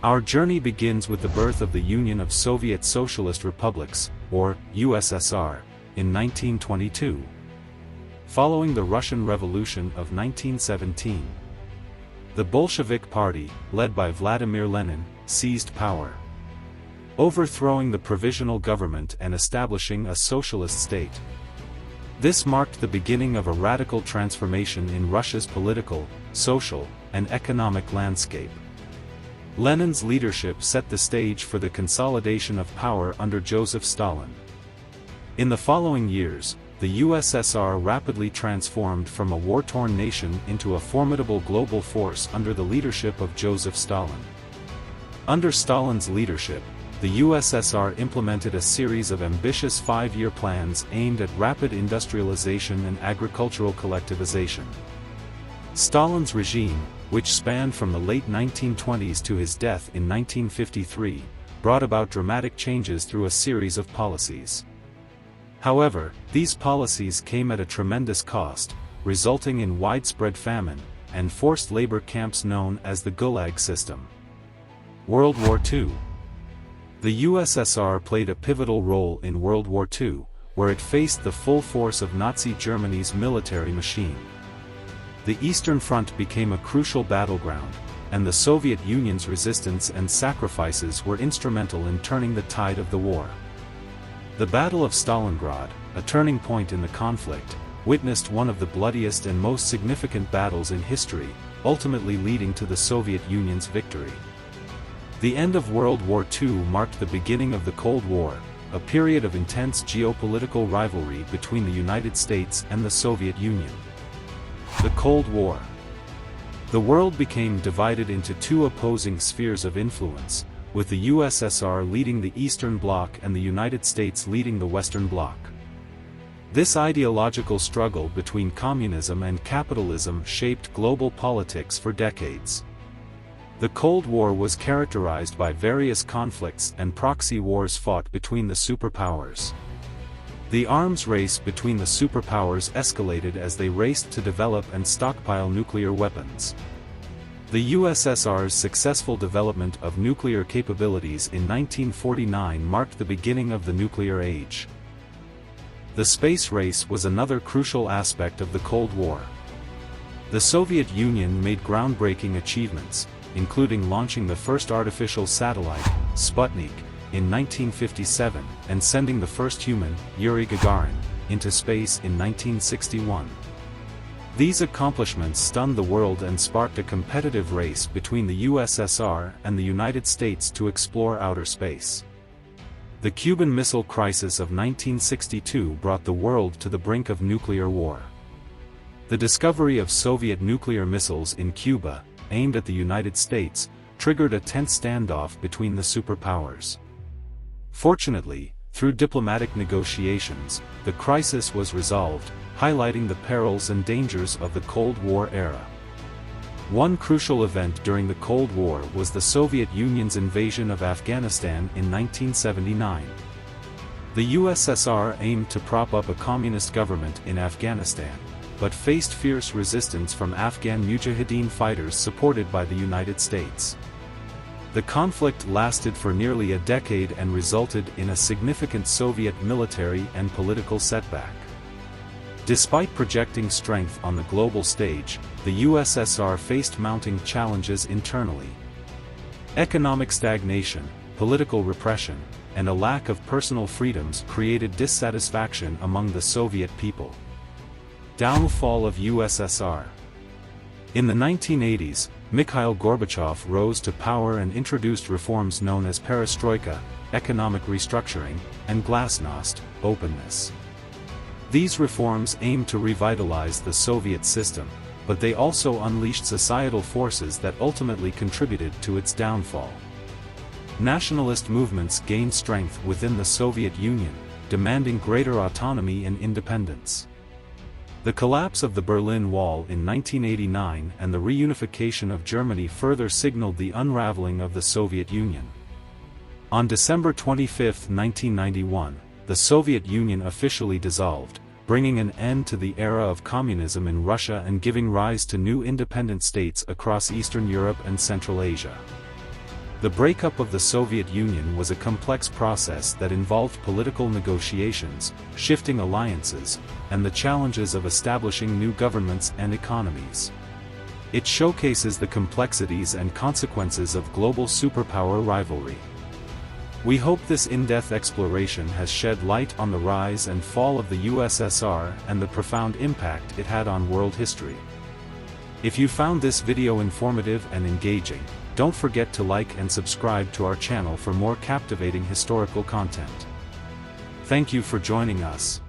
Our journey begins with the birth of the Union of Soviet Socialist Republics, or USSR, in 1922. Following the Russian Revolution of 1917, the Bolshevik Party, led by Vladimir Lenin, seized power, overthrowing the provisional government and establishing a socialist state. This marked the beginning of a radical transformation in Russia's political, social, and economic landscape. Lenin's leadership set the stage for the consolidation of power under Joseph Stalin. In the following years, the USSR rapidly transformed from a war-torn nation into a formidable global force under the leadership of Joseph Stalin. Under Stalin's leadership, the USSR implemented a series of ambitious 5-year plans aimed at rapid industrialization and agricultural collectivization. Stalin's regime, which spanned from the late 1920s to his death in 1953, brought about dramatic changes through a series of policies. However, these policies came at a tremendous cost, resulting in widespread famine, and forced labor camps known as the Gulag system. World War II. The USSR played a pivotal role in World War II, where it faced the full force of Nazi Germany's military machine. The Eastern Front became a crucial battleground, and the Soviet Union's resistance and sacrifices were instrumental in turning the tide of the war. The Battle of Stalingrad, a turning point in the conflict, witnessed one of the bloodiest and most significant battles in history, ultimately leading to the Soviet Union's victory. The end of World War II marked the beginning of the Cold War, a period of intense geopolitical rivalry between the United States and the Soviet Union. The Cold War. The world became divided into two opposing spheres of influence, with the USSR leading the Eastern Bloc and the United States leading the Western Bloc. This ideological struggle between communism and capitalism shaped global politics for decades. The Cold War was characterized by various conflicts and proxy wars fought between the superpowers. The arms race between the superpowers escalated as they raced to develop and stockpile nuclear weapons. The USSR's successful development of nuclear capabilities in 1949 marked the beginning of the nuclear age. The space race was another crucial aspect of the Cold War. The Soviet Union made groundbreaking achievements, including launching the first artificial satellite, SPUTNIK, in 1957, and sending the first human, Yuri Gagarin, into space in 1961. These accomplishments stunned the world and sparked a competitive race between the USSR and the United States to explore outer space. The Cuban Missile Crisis of 1962 brought the world to the brink of nuclear war. The discovery of Soviet nuclear missiles in Cuba, aimed at the United States, triggered a tense standoff between the superpowers. Fortunately, through diplomatic negotiations, the crisis was resolved, highlighting the perils and dangers of the Cold War era. One crucial event during the Cold War was the Soviet Union's invasion of Afghanistan in 1979. The USSR aimed to prop up a communist government in Afghanistan, but faced fierce resistance from Afghan Mujahideen fighters supported by the United States. The conflict lasted for nearly a decade and resulted in a significant Soviet military and political setback. Despite projecting strength on the global stage, the USSR faced mounting challenges internally. Economic stagnation, political repression, and a lack of personal freedoms created dissatisfaction among the Soviet people. Downfall of USSR. In the 1980s, Mikhail Gorbachev rose to power and introduced reforms known as perestroika, economic restructuring, and glasnost, openness. These reforms aimed to revitalize the Soviet system, but they also unleashed societal forces that ultimately contributed to its downfall. Nationalist movements gained strength within the Soviet Union, demanding greater autonomy and independence. The collapse of the Berlin Wall in 1989 and the reunification of Germany further signaled the unraveling of the Soviet Union. On December 25, 1991, the Soviet Union officially dissolved, bringing an end to the era of communism in Russia and giving rise to new independent states across Eastern Europe and Central Asia. The breakup of the Soviet Union was a complex process that involved political negotiations, shifting alliances, and the challenges of establishing new governments and economies. It showcases the complexities and consequences of global superpower rivalry. We hope this in-depth exploration has shed light on the rise and fall of the USSR and the profound impact it had on world history. If you found this video informative and engaging, don't forget to like and subscribe to our channel for more captivating historical content. Thank you for joining us.